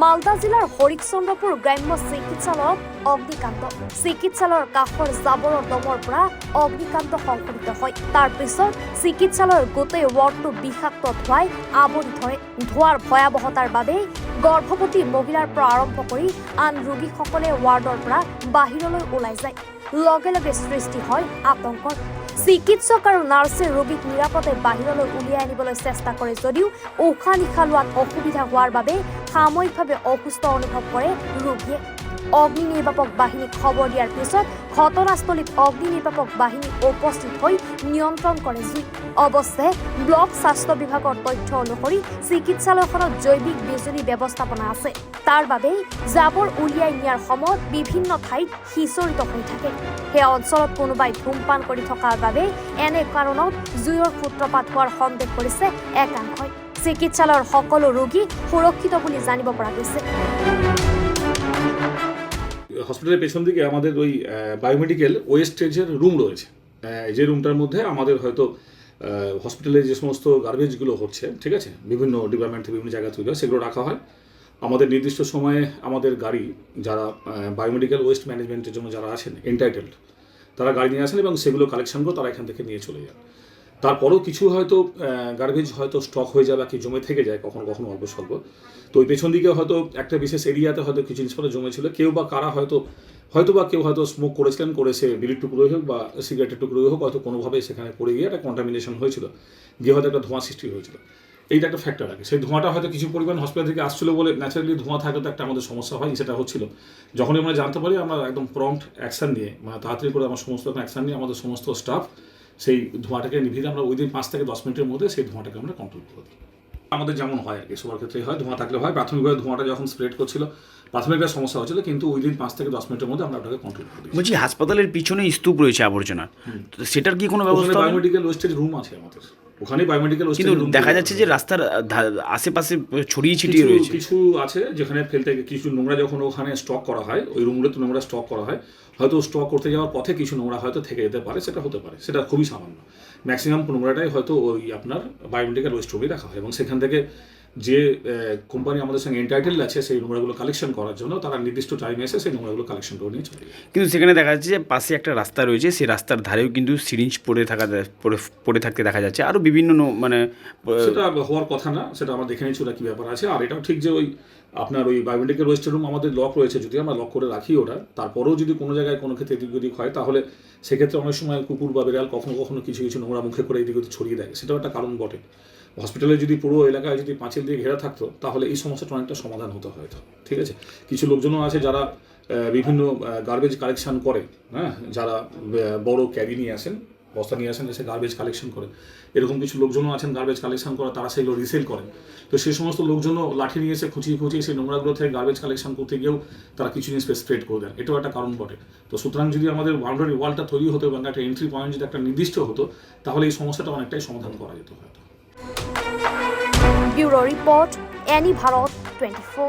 মালদা জিলাৰ হৰিশ্চন্দ্ৰপুৰ গ্ৰাম্য চিকিৎসালয়ত অগ্নিকাণ্ড। চিকিৎসালয়ৰ কাষৰ জাবৰৰ দমৰ পৰা অগ্নিকাণ্ড সংঘটিত হয়। তাৰ পিছত চিকিৎসালয়ৰ গোটেই ৱাৰ্ডটো বিষাক্ত ধোঁৱাই আৱৰি ধৰে। ধোঁৱাৰ ভয়াৱহতাৰ বাবে গৰ্ভৱতী মহিলাৰ পৰা আৰম্ভ কৰি আন ৰোগীসকলে ৱাৰ্ডৰ পৰা বাহিৰলৈ ওলাই যায়। লগে লগে সৃষ্টি হয় আতংকৰ। চিকিৎসক আৰু নাৰ্ছে ৰোগীক নিৰাপদে বাহিৰলৈ উলিয়াই আনিবলৈ চেষ্টা কৰে যদিও উশাহ নিশাহ লোৱাত অসুবিধা হোৱাৰ বাবে সাময়িকভাৱে অসুস্থ অনুভৱ কৰে ৰোগীয়ে। অগ্নি নিৰ্বাপক বাহিনীক খবৰ দিয়াৰ পিছত ঘটনাস্থলীত অগ্নি নিৰ্বাপক বাহিনী উপস্থিত হৈ নিয়ন্ত্ৰণ কৰে জুই। অৱশ্যে ব্লক স্বাস্থ্য বিভাগৰ তথ্য অনুসৰি চিকিৎসালয়খনত জৈৱিক বিজুলী ব্যৱস্থাপনা আছে। তাৰ বাবেই জাবৰ উলিয়াই নিয়াৰ সময়ত বিভিন্ন ঠাইত সিঁচৰিত হৈ থাকে। সেই অঞ্চলত কোনোবাই ধূমপান কৰি থকাৰ বাবে এনে কাৰণত জুইৰ সূত্ৰপাত হোৱাৰ সন্দেহ কৰিছে একাংশই। চিকিৎসালয়ৰ সকলো ৰোগী সুৰক্ষিত বুলি জানিব পৰা গৈছে। হসপিটালের পেছন দিকে আমাদের ওই বায়োমেডিক্যাল ওয়েস্টেজের রুম রয়েছে, যে রুমটার মধ্যে আমাদের হয়তো হসপিটালে যে সমস্ত গার্বেজগুলো হচ্ছে, ঠিক আছে, বিভিন্ন ডিপার্টমেন্ট থেকে বিভিন্ন জায়গা থেকে সেগুলো রাখা হয়। আমাদের নির্দিষ্ট সময়ে আমাদের গাড়ি, যারা বায়োমেডিক্যাল ওয়েস্ট ম্যানেজমেন্টের জন্য যারা আছেন এন্টাইটেলড, তারা গাড়ি নিয়ে আসেন এবং সেগুলো কালেকশন করে তারা এখান থেকে নিয়ে চলে যান। তারপরেও কিছু হয়তো গার্বেজ হয়তো স্টক হয়ে যায় বা কি জমে থেকে যায় কখনো কখনো অল্প স্বল্প। তো ওই পেছন দিকে হয়তো একটা বিশেষ এরিয়াতে হয়তো কিছু জিনিসপত্র জমেছিল, কেউ বা কারা হয়তো কেউ হয়তো স্মোক করেছিলেন, করে সে বিড়ির টুকরোই হোক বা সিগারেটের টুকরোই হোক, হয়তো কোনোভাবে সেখানে পড়ে গিয়ে একটা কন্টামিনেশন হয়েছিল, গিয়ে হয়তো একটা ধোঁয়া সৃষ্টি হয়েছিল। এইটা একটা ফ্যাক্টর আছে। সেই ধোঁয়াটা হয়তো কিছু পরিমাণ হসপিটাল থেকে আসছিল বলে ন্যাচারালি ধোঁয়া থাকলে তো একটা আমাদের সমস্যা হয়, সেটা হচ্ছিল। যখনই আমরা জানতে পারি আমরা একদম প্রম্পট অ্যাকশন নিয়ে, মানে তাড়াতাড়ি করে আমার সমস্ত অ্যাকশন নিয়ে আমাদের সমস্ত স্টাফ সেই ধোঁয়াটাকে নিভিয়ে আমরা উইদিন 5 থেকে 10 মিনিটের মধ্যে সেই ধোঁয়াটাকে আমরা কন্ট্রোল করে দিই। আমাদের যেমন হয় আর কি, সবার ক্ষেত্রেই হয়, ধোঁয়া থাকলে হয়। প্রাথমিকভাবে ধোঁয়াটা যখন স্প্রেড করছিল প্রাথমিকভাবে সমস্যা হচ্ছিল, কিন্তু উইদিন 5 থেকে 10 মিনিটের মধ্যে আমরা ওটাকে কন্ট্রোল করে দিই। বলছি, হাসপাতালের পিছনে স্তূপ রয়েছে আবর্জনা, তো সেটার কি কোনো ব্যবস্থা? বায়োমেডিক্যাল ওয়েস্টেজ রুম আছে আমাদের, ওখানে বায়োমেডিক্যাল ওয়েস্টেজ রুম দেখা যাচ্ছে যে রাস্তার আশেপাশে ছড়িয়ে ছিটিয়ে রয়েছে। কিছু আছে যেখানে ফেলতে কিছু নোংরা যখন ওখানে স্টক করা হয়, ওই রুমগুলোতে নোংরা স্টক করা হয়, হয়তো স্টক করতে যাওয়ার পথে কিছু নোংরা হয়তো থেকে যেতে পারে, সেটা হতে পারে, সেটা খুবই সামান্য। ম্যাক্সিমাম নোংরাটাই হয়তো ওই আপনার বায়োমেডিক্যাল ওয়েস্ট রুমে রাখা হয় এবং সেখান থেকে যে কোম্পানি আমাদের সঙ্গে এন্টাইটেলড আছে সেই নোংরাগুলো কালেকশন করার জন্য, তারা নির্দিষ্ট টাইমে এসে সেই নোংরাগুলো কালেকশন করে নিয়ে চলে যায়। কিন্তু সেখানে দেখা যাচ্ছে যে পাশে একটা রাস্তা রয়েছে, সেই রাস্তার ধারেও কিন্তু সিরিঞ্জ পড়ে থাকতে দেখা যাচ্ছে, আরও বিভিন্ন মানে সেটা হওয়ার কথা না, সেটা আমরা দেখে নিচ্ছি ওটা কী ব্যাপার আছে। আর এটাও ঠিক যে ওই আপনার ওই বায়োমেডিক্যাল ওয়েস্ট রুম আমাদের লক রয়েছে, যদি আমরা লক করে রাখি ওটা, তারপরেও যদি কোনো জায়গায় কোনো ক্ষেত্রে এদিক ওদিক হয়, তাহলে সেক্ষেত্রে অনেক সময় কুকুর বা বিড়াল কখনো কখনো কিছু কিছু নোংরা মুখে করে এদিক ওদিক ছড়িয়ে দেয়, সেটাও একটা কারণ বটে। হসপিটালে যদি পুরো এলাকায় যদি পাঁচিল দিয়ে ঘেরা থাকতো তাহলে এই সমস্যাটা অনেকটা সমাধান হতে হয়তো, ঠিক আছে। কিছু লোকজনও আছে যারা বিভিন্ন গার্বেজ কালেকশন করে, হ্যাঁ, যারা বড় ক্যারি নিয়ে আসেন, বস্তা নিয়ে আসেন, এসে গার্বেজ কালেকশন করে। এরকম কিছু লোকজনও আছেন গার্বেজ কালেকশন করে, তারা সেগুলো রিসেল করেন। তো সেই সমস্ত লোকজনও লাঠি নিয়ে এসে খুঁচিয়ে সেই নোংরাগুলো থেকে গার্বেজ কালেকশন করতে গিয়েও তারা কিছু জিনিস স্প্রেড করে দেন, এটাও একটা কারণ বটে। তো সুতরাং যদি আমাদের বাউন্ডারি ওয়ালটা তৈরি হতো এবং একটা এন্ট্রি পয়েন্ট যদি একটা নির্দিষ্ট হতো, তাহলে এই সমস্যাটা অনেকটাই সমাধান করা যেত হয়তো। Bureau report, any Bharat 24।